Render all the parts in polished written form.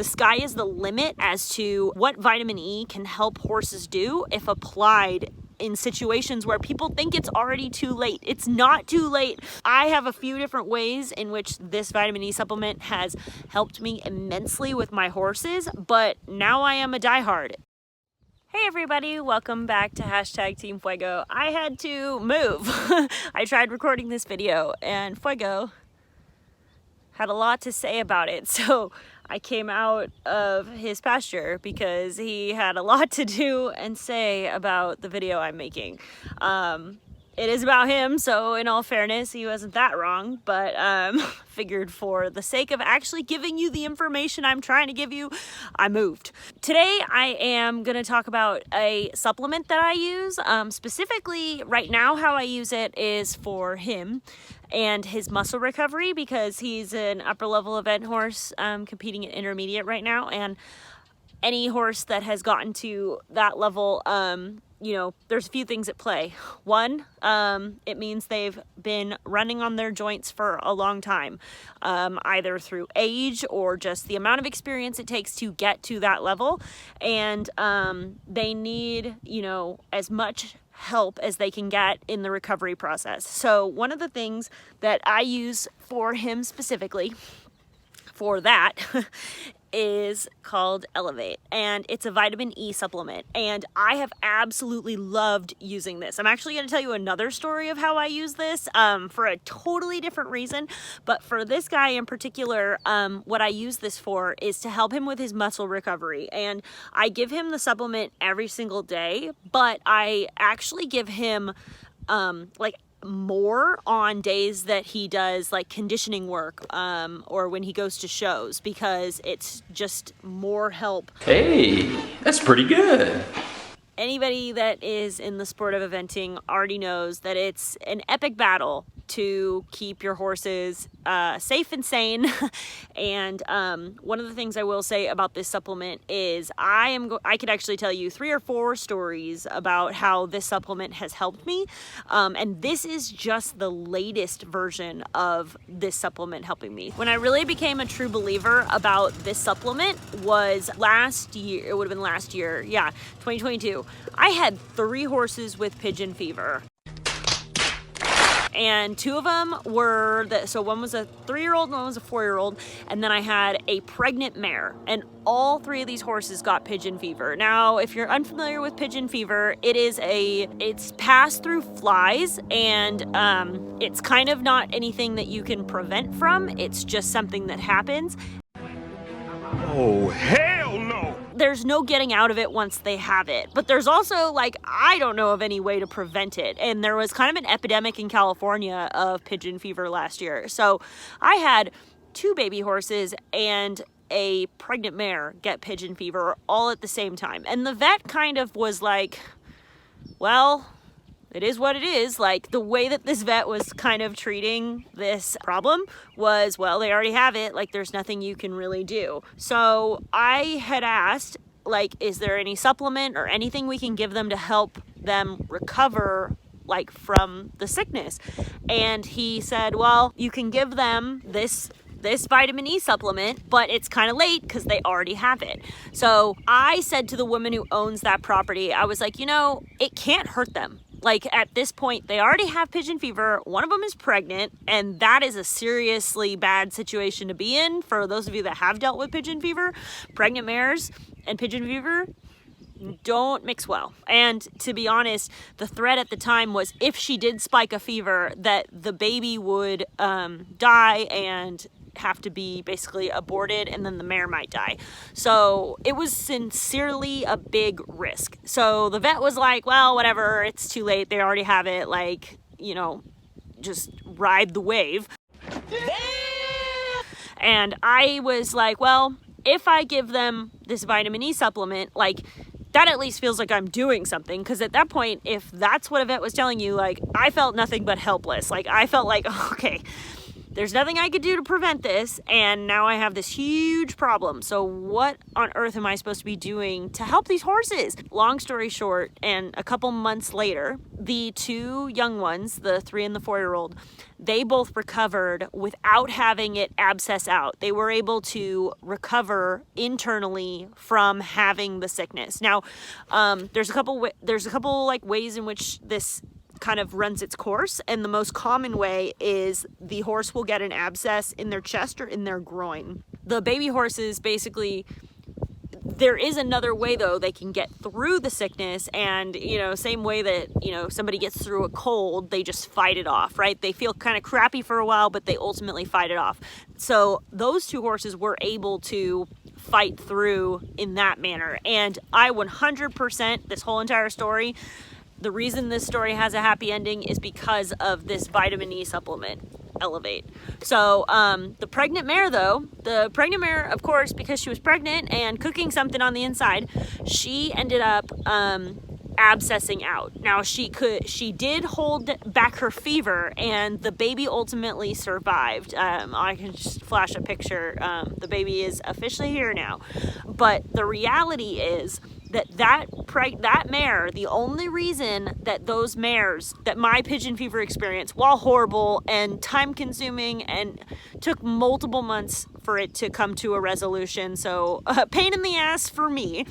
The sky is the limit as to what vitamin E can help horses do if applied in situations where people think it's already too late. It's not too late. I have a few different ways in which this vitamin E supplement has helped me immensely with my horses, but now I am a diehard. Hey everybody, welcome back to #Team Fuego. I had to move. I tried recording this video and Fuego had a lot to say about it, so I came out of his pasture because he had a lot to do and say about the video I'm making. It is about him, so in all fairness, he wasn't that wrong, but figured for the sake of actually giving you the information I'm trying to give you, I moved. Today, I am going to talk about a supplement that I use. Specifically, right now, how I use it is for him and his muscle recovery, because he's an upper level event horse competing at intermediate right now, and any horse that has gotten to that level, you know, there's a few things at play. One, it means they've been running on their joints for a long time, either through age or just the amount of experience it takes to get to that level. And they need, you know, as much help as they can get in the recovery process. So one of the things that I use for him specifically for that is called Elevate, and it's a vitamin E supplement, and I have absolutely loved using this. I'm actually going to tell you another story of how I use this for a totally different reason, but for this guy in particular, what I use this for is to help him with his muscle recovery. And I give him the supplement every single day, but I actually give him like more on days that he does like conditioning work or when he goes to shows, because it's just more help. Hey, that's pretty good. Anybody that is in the sport of eventing already knows that it's an epic battle to keep your horses safe and sane. And one of the things I will say about this supplement is I could actually tell you 3 or 4 stories about how this supplement has helped me. And this is just the latest version of this supplement helping me. When I really became a true believer about this supplement was last year. It would have been last year. Yeah, 2022. I had 3 horses with pigeon fever. And 2 of them were, so one was a 3-year-old and one was a 4-year-old. And then I had a pregnant mare, and all 3 of these horses got pigeon fever. Now, if you're unfamiliar with pigeon fever, it's passed through flies, and it's kind of not anything that you can prevent from. It's just something that happens. Oh, hell no! There's no getting out of it once they have it. But there's also, like, I don't know of any way to prevent it. And there was kind of an epidemic in California of pigeon fever last year. So I had 2 baby horses and a pregnant mare get pigeon fever all at the same time. And the vet kind of was like, well, it is what it is. Like, the way that this vet was kind of treating this problem was, well, they already have it. Like, there's nothing you can really do. So I had asked, like, is there any supplement or anything we can give them to help them recover, like, from the sickness? And he said, well, you can give them this vitamin E supplement, but it's kind of late because they already have it. So I said to the woman who owns that property, I was like, you know, it can't hurt them. Like, at this point, they already have pigeon fever. One of them is pregnant, and that is a seriously bad situation to be in. For those of you that have dealt with pigeon fever, pregnant mares and pigeon fever don't mix well. And to be honest, the threat at the time was if she did spike a fever, that the baby would die and have to be basically aborted, and then the mare might die. So it was sincerely a big risk. So the vet was like, well, whatever, it's too late. They already have it. Like, you know, just ride the wave. And I was like, well, if I give them this vitamin E supplement, like, that at least feels like I'm doing something. Because at that point, if that's what a vet was telling you, like, I felt nothing but helpless. Like, I felt like, okay, there's nothing I could do to prevent this, and now I have this huge problem. So what on earth am I supposed to be doing to help these horses? Long story short, and a couple months later, the two young ones, the 3 and the 4-year-old, they both recovered without having it abscess out. They were able to recover internally from having the sickness. Now, there's a couple like ways in which this kind of runs its course, and the most common way is the horse will get an abscess in their chest or in their groin. The baby horses, basically, there is another way though they can get through the sickness, and same way that somebody gets through a cold, they just fight it off, right? They feel kind of crappy for a while, but they ultimately fight it off. So those two horses were able to fight through in that manner, and I 100%, this whole entire story, the reason this story has a happy ending is because of this vitamin E supplement, Elevate. So the pregnant mare, of course, because she was pregnant and cooking something on the inside, she ended up abscessing out. Now she did hold back her fever, and the baby ultimately survived. I can just flash a picture. The baby is officially here now. But the reality is that mare, the only reason that those mares, that my pigeon fever experience, while horrible and time consuming and took multiple months for it to come to a resolution, so pain in the ass for me,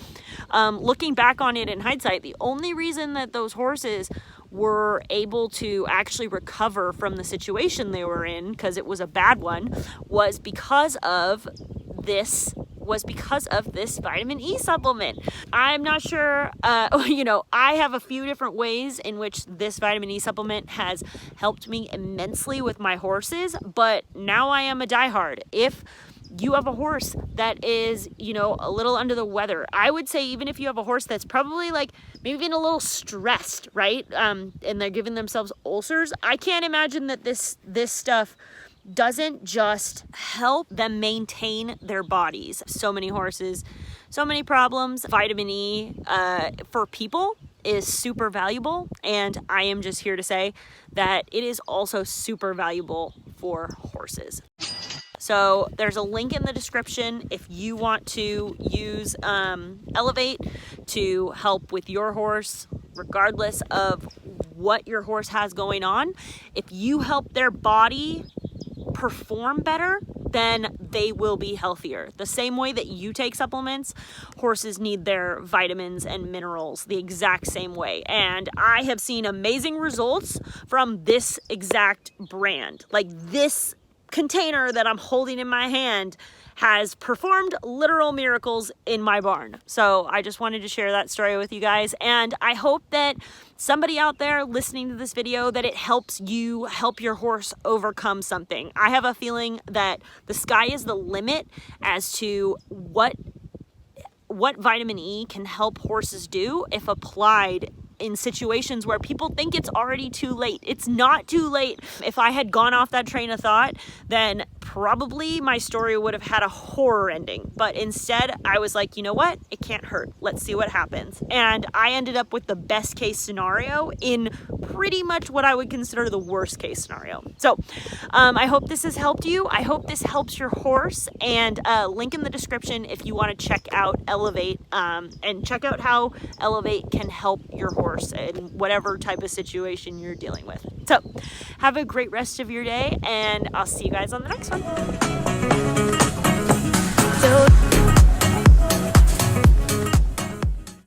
looking back on it in hindsight, the only reason that those horses were able to actually recover from the situation they were in, because it was a bad one, was because of this vitamin E supplement. I'm not sure, I have a few different ways in which this vitamin E supplement has helped me immensely with my horses, but now I am a diehard. If you have a horse that is, a little under the weather, I would say even if you have a horse that's probably like maybe even a little stressed, right? And they're giving themselves ulcers, I can't imagine that this stuff doesn't just help them maintain their bodies. So many horses, so many problems. Vitamin E for people is super valuable, and I am just here to say that it is also super valuable for horses. So there's a link in the description if you want to use Elevate to help with your horse, regardless of what your horse has going on. If you help their body perform better, then they will be healthier. The same way that you take supplements, horses need their vitamins and minerals the exact same way. And I have seen amazing results from this exact brand. Like this container that I'm holding in my hand has performed literal miracles in my barn. So I just wanted to share that story with you guys, and I hope that somebody out there listening to this video, that it helps you help your horse overcome something. I have a feeling that the sky is the limit as to what vitamin E can help horses do if applied in situations where people think it's already too late. It's not too late. If I had gone off that train of thought, then probably my story would have had a horror ending. But instead, I was like, you know what? It can't hurt. Let's see what happens. And I ended up with the best case scenario in pretty much what I would consider the worst case scenario. So I hope this has helped you. I hope this helps your horse. And link in the description if you want to check out Elevate and check out how Elevate can help your horse in whatever type of situation you're dealing with. So have a great rest of your day, and I'll see you guys on the next one.